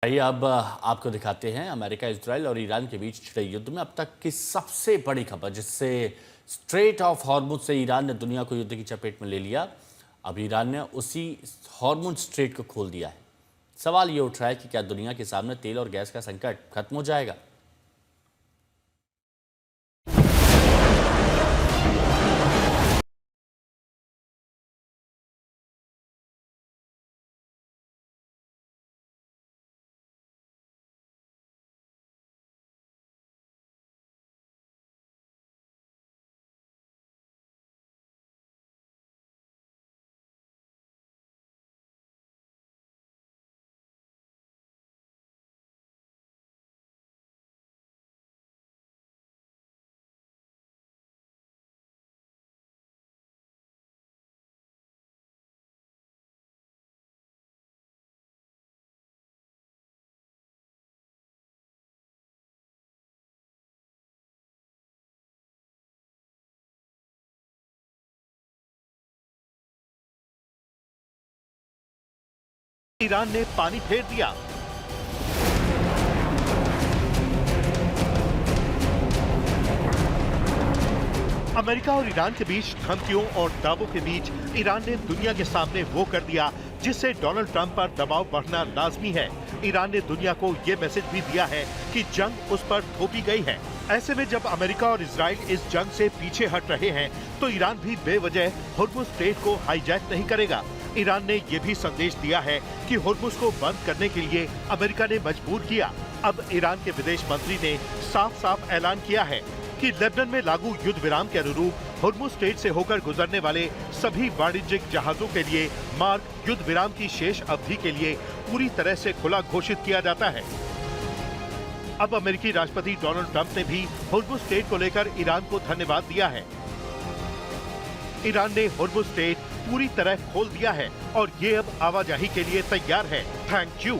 आइए अब आपको दिखाते हैं अमेरिका, इजराइल और ईरान के बीच छिड़े युद्ध में अब तक की सबसे बड़ी खबर, जिससे स्ट्रेट ऑफ हॉर्मुज से ईरान ने दुनिया को युद्ध की चपेट में ले लिया। अब ईरान ने उसी हॉर्मुज स्ट्रेट को खोल दिया है। सवाल ये उठ रहा है कि क्या दुनिया के सामने तेल और गैस का संकट खत्म हो जाएगा? ईरान ने पानी फेर दिया। अमेरिका और ईरान के बीच धमकियों और दावों के बीच ईरान ने दुनिया के सामने वो कर दिया जिससे डोनाल्ड ट्रंप पर दबाव बढ़ना लाजमी है। ईरान ने दुनिया को ये मैसेज भी दिया है कि जंग उस पर थोपी गई है। ऐसे में जब अमेरिका और इजराइल इस जंग से पीछे हट रहे हैं तो ईरान भी बेवजह हुर्मुज स्ट्रेट को हाईजैक नहीं करेगा। ईरान ने ये भी संदेश दिया है कि हुर्मुज को बंद करने के लिए अमेरिका ने मजबूर किया। अब ईरान के विदेश मंत्री ने साफ साफ ऐलान किया है कि लेबनान में लागू युद्ध विराम के अनुरूप हुर्मुज स्ट्रेट से होकर गुजरने वाले सभी वाणिज्यिक जहाजों के लिए मार्ग युद्ध विराम की शेष अवधि के लिए पूरी तरह से खुला घोषित किया जाता है। अब अमेरिकी राष्ट्रपति डोनाल्ड ट्रंप ने भी हुर्मुज स्ट्रेट को लेकर ईरान को धन्यवाद दिया है। ईरान ने हुर्मुज स्ट्रेट पूरी तरह खोल दिया है और ये अब आवाजाही के लिए तैयार है। Thank you.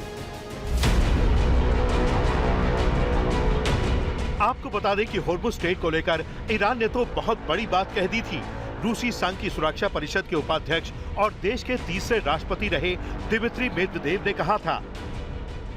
आपको बता दें कि हुर्मुज स्ट्रेट को लेकर ईरान ने तो बहुत बड़ी बात कह दी थी। रूसी संघ की सुरक्षा परिषद के उपाध्यक्ष और देश के तीसरे राष्ट्रपति रहे दिमित्री मेदवेदेव ने कहा था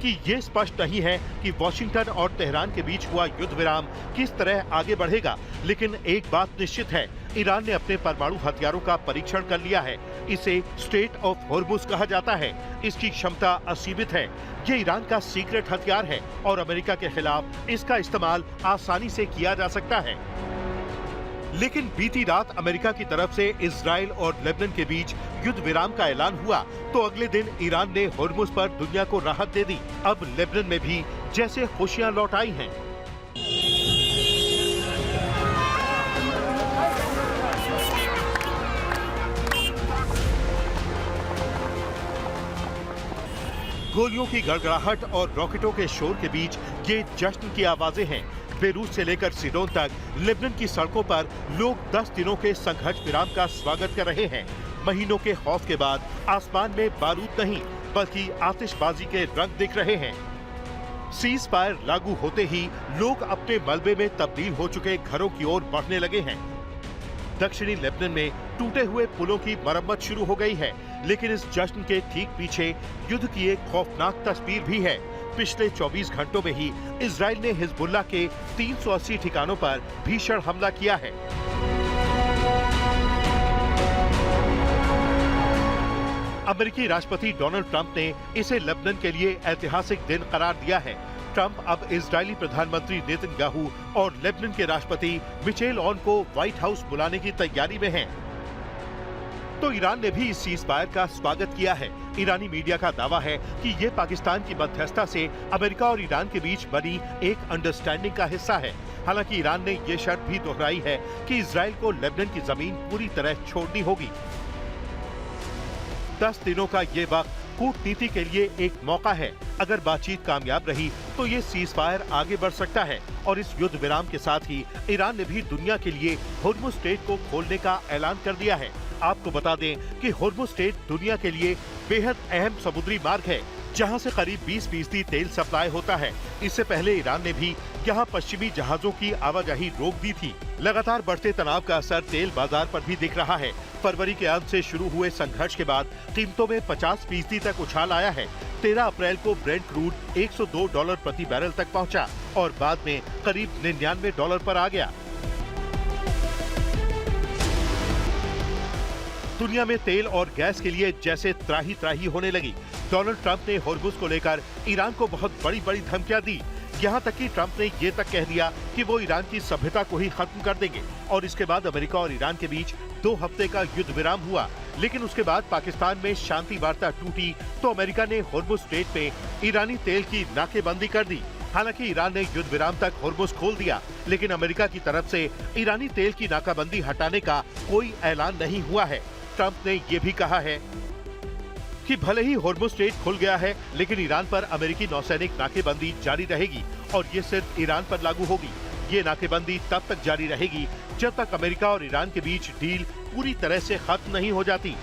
कि ये स्पष्ट नहीं है कि वॉशिंगटन और तेहरान के बीच हुआ युद्ध विराम किस तरह आगे बढ़ेगा, लेकिन एक बात निश्चित है, ईरान ने अपने परमाणु हथियारों का परीक्षण कर लिया है। इसे स्ट्रेट ऑफ हॉर्मुज कहा जाता है। इसकी क्षमता असीमित है। ये ईरान का सीक्रेट हथियार है और अमेरिका के खिलाफ इसका इस्तेमाल आसानी से किया जा सकता है। लेकिन बीती रात अमेरिका की तरफ से इजराइल और लेबनान के बीच युद्ध विराम का ऐलान हुआ तो अगले दिन ईरान ने हुर्मुज पर दुनिया को राहत दे दी। अब लेबनान में भी जैसे खुशियां लौट आई हैं। गोलियों की गड़गड़ाहट और रॉकेटों के शोर के बीच ये जश्न की आवाजें हैं। बेरूत से लेकर सीडोन तक लेबनान की सड़कों पर लोग 10 दिनों के संघर्ष विराम का स्वागत कर रहे हैं। महीनों के खौफ के बाद आसमान में बारूद नहीं बल्कि आतिशबाजी के रंग दिख रहे हैं। सीज फायर लागू होते ही लोग अपने मलबे में तब्दील हो चुके घरों की ओर बढ़ने लगे हैं। दक्षिणी लेबनान में टूटे हुए पुलों की मरम्मत शुरू हो गई है, लेकिन इस जश्न के ठीक पीछे युद्ध की एक खौफनाक तस्वीर भी है। पिछले 24 घंटों में ही इजराइल ने हिजबुल्लाह के 380 ठिकानों पर भीषण हमला किया है। अमेरिकी राष्ट्रपति डोनाल्ड ट्रंप ने इसे लेबनान के लिए ऐतिहासिक दिन करार दिया है। ट्रंप अब इजरायली प्रधानमंत्री नेतन्याहू और लेबनान के राष्ट्रपति मिशेल ऑन को व्हाइट हाउस बुलाने की तैयारी में हैं। तो ईरान ने भी इस सीज फायर का स्वागत किया है। ईरानी मीडिया का दावा है कि ये पाकिस्तान की मध्यस्थता से अमेरिका और ईरान के बीच बनी एक अंडरस्टैंडिंग का हिस्सा है। हालांकि ईरान ने ये शर्त भी दोहराई है कि इजराइल को लेबनान की जमीन पूरी तरह छोड़नी होगी। 10 दिनों का ये वक्त कूटनीति के लिए एक मौका है। अगर बातचीत कामयाब रही तो ये सीज फायर आगे बढ़ सकता है और इस युद्ध विराम के साथ ही ईरान ने भी दुनिया के लिए हुर्मुज स्ट्रेट को खोलने का ऐलान कर दिया है। आपको बता दें कि हुर्मुज स्ट्रेट दुनिया के लिए बेहद अहम समुद्री मार्ग है, जहां से करीब 20% तेल सप्लाई होता है। इससे पहले ईरान ने भी यहां पश्चिमी जहाजों की आवाजाही रोक दी थी। लगातार बढ़ते तनाव का असर तेल बाजार पर भी दिख रहा है। फरवरी के अंत से शुरू हुए संघर्ष के बाद कीमतों में 50% तक उछाल आया है। 13 अप्रैल को ब्रेंट क्रूड $102 प्रति बैरल तक पहुंचा और बाद में करीब $99 पर आ गया। दुनिया में तेल और गैस के लिए जैसे त्राही त्राही होने लगी। डोनाल्ड ट्रंप ने होर्मुज को लेकर ईरान को बहुत बड़ी बड़ी धमकियां दी। यहाँ तक कि ट्रंप ने ये तक कह दिया कि वो ईरान की सभ्यता को ही खत्म कर देंगे। और इसके बाद अमेरिका और ईरान के बीच 2 हफ्ते का युद्ध विराम हुआ। लेकिन उसके बाद पाकिस्तान में शांति वार्ता टूटी तो अमेरिका ने होर्मुज स्ट्रेट पे ईरानी तेल की नाकेबंदी कर दी। हालांकि ईरान ने युद्ध विराम तक होर्मुज खोल दिया, लेकिन अमेरिका की तरफ से ईरानी तेल की नाकाबंदी हटाने का कोई ऐलान नहीं हुआ है। ट्रंप ने ये भी कहा है कि भले ही होर्मुज स्ट्रेट खुल गया है, लेकिन ईरान पर अमेरिकी नौसैनिक नाकेबंदी जारी रहेगी और ये सिर्फ ईरान पर लागू होगी। ये नाकेबंदी तब तक जारी रहेगी जब तक अमेरिका और ईरान के बीच डील पूरी तरह से खत्म नहीं हो जाती।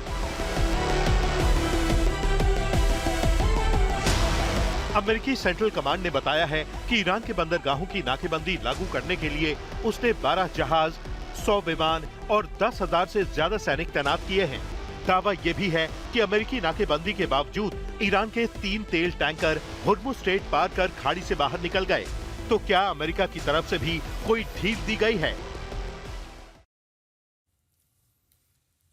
अमेरिकी सेंट्रल कमांड ने बताया है कि ईरान के बंदरगाहों की नाकेबंदी लागू करने के लिए उसने 12 जहाज, 100 विमान और 10,000 से ज्यादा सैनिक तैनात किए हैं। दावा यह भी है कि अमेरिकी नाकेबंदी के बावजूद ईरान के 3 तेल टैंकर होर्मुज स्ट्रेट पार कर खाड़ी से बाहर निकल गए। तो क्या अमेरिका की तरफ से भी कोई ढील दी गई है?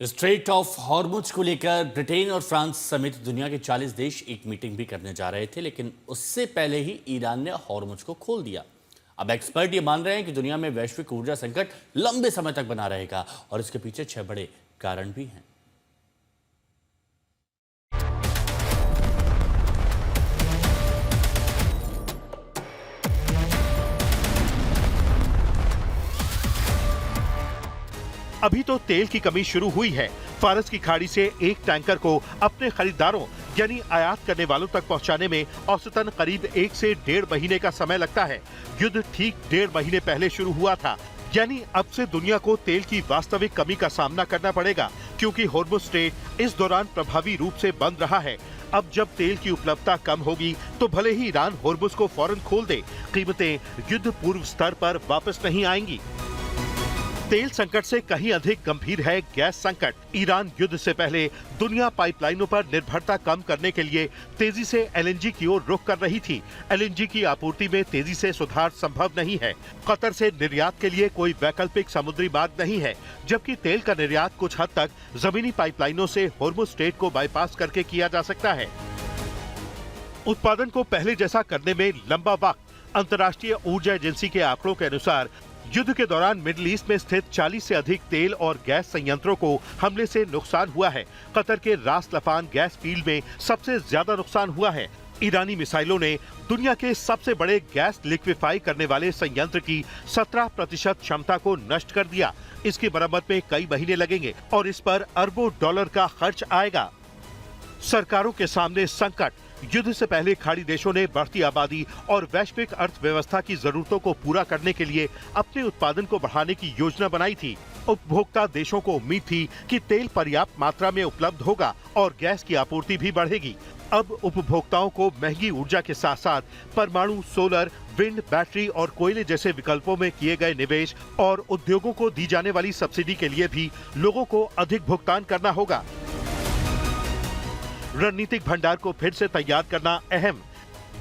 स्ट्रेट ऑफ हॉर्मुज को लेकर ब्रिटेन और फ्रांस समेत दुनिया के 40 देश एक मीटिंग भी करने जा रहे थे, लेकिन उससे पहले ही ईरान ने हॉर्मुज को खोल दिया। अब एक्सपर्ट ये मान रहे हैं कि दुनिया में वैश्विक ऊर्जा संकट लंबे समय तक बना रहेगा और इसके पीछे 6 बड़े कारण भी हैं। अभी तो तेल की कमी शुरू हुई है। फारस की खाड़ी से एक टैंकर को अपने खरीदारों यानी आयात करने वालों तक पहुंचाने में औसतन करीब 1 से 1.5 महीने का समय लगता है। युद्ध ठीक 1.5 महीने पहले शुरू हुआ था, यानी अब से दुनिया को तेल की वास्तविक कमी का सामना करना पड़ेगा, क्योंकि होर्मुज स्ट्रेट इस दौरान प्रभावी रूप से बंद रहा है। अब जब तेल की उपलब्धता कम होगी तो भले ही ईरान होर्मुज को फौरन खोल दे, कीमतें युद्ध पूर्व स्तर पर वापस नहीं आएंगी। तेल संकट से कहीं अधिक गंभीर है गैस संकट। ईरान युद्ध से पहले दुनिया पाइपलाइनों पर निर्भरता कम करने के लिए तेजी से एलएनजी की ओर रुख कर रही थी। एलएनजी की आपूर्ति में तेजी से सुधार संभव नहीं है। कतर से निर्यात के लिए कोई वैकल्पिक समुद्री मार्ग नहीं है, जबकि तेल का निर्यात कुछ हद तक जमीनी पाइपलाइनों से होर्मुज स्ट्रेट को बाईपास करके किया जा सकता है। उत्पादन को पहले जैसा करने में लंबा वक्त। अंतर्राष्ट्रीय ऊर्जा एजेंसी के आंकड़ों के अनुसार युद्ध के दौरान मिडिल ईस्ट में स्थित 40 से अधिक तेल और गैस संयंत्रों को हमले से नुकसान हुआ है। कतर के रास लफान गैस फील्ड में सबसे ज्यादा नुकसान हुआ है। ईरानी मिसाइलों ने दुनिया के सबसे बड़े गैस लिक्विफाई करने वाले संयंत्र की 17% क्षमता को नष्ट कर दिया। इसकी मरम्मत में कई महीने लगेंगे और इस पर अरबों डॉलर का खर्च आएगा। सरकारों के सामने संकट। युद्ध से पहले खाड़ी देशों ने बढ़ती आबादी और वैश्विक अर्थव्यवस्था की जरूरतों को पूरा करने के लिए अपने उत्पादन को बढ़ाने की योजना बनाई थी। उपभोक्ता देशों को उम्मीद थी कि तेल पर्याप्त मात्रा में उपलब्ध होगा और गैस की आपूर्ति भी बढ़ेगी। अब उपभोक्ताओं को महंगी ऊर्जा के साथ साथ परमाणु, सोलर, विंड, बैटरी और कोयले जैसे विकल्पों में किए गए निवेश और उद्योगों को दी जाने वाली सब्सिडी के लिए भी लोगों को अधिक भुगतान करना होगा। रणनीतिक भंडार को फिर से तैयार करना अहम।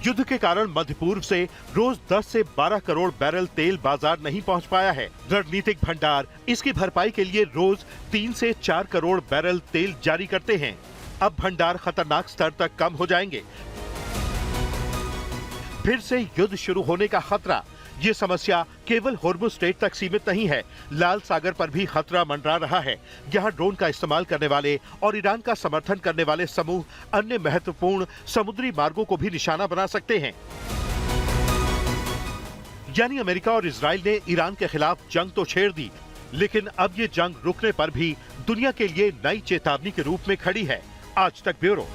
युद्ध के कारण मध्य पूर्व से रोज 10 से 12 करोड़ बैरल तेल बाजार नहीं पहुंच पाया है। रणनीतिक भंडार इसकी भरपाई के लिए रोज 3 से 4 करोड़ बैरल तेल जारी करते हैं। अब भंडार खतरनाक स्तर तक कम हो जाएंगे। फिर से युद्ध शुरू होने का खतरा। ये समस्या केवल होर्मुज स्ट्रेट तक सीमित नहीं है, लाल सागर पर भी खतरा मंडरा रहा है। यहाँ ड्रोन का इस्तेमाल करने वाले और ईरान का समर्थन करने वाले समूह अन्य महत्वपूर्ण समुद्री मार्गों को भी निशाना बना सकते हैं। यानी अमेरिका और इजराइल ने ईरान के खिलाफ जंग तो छेड़ दी, लेकिन अब ये जंग रुकने पर भी दुनिया के लिए नई चेतावनी के रूप में खड़ी है। आज तक ब्यूरो।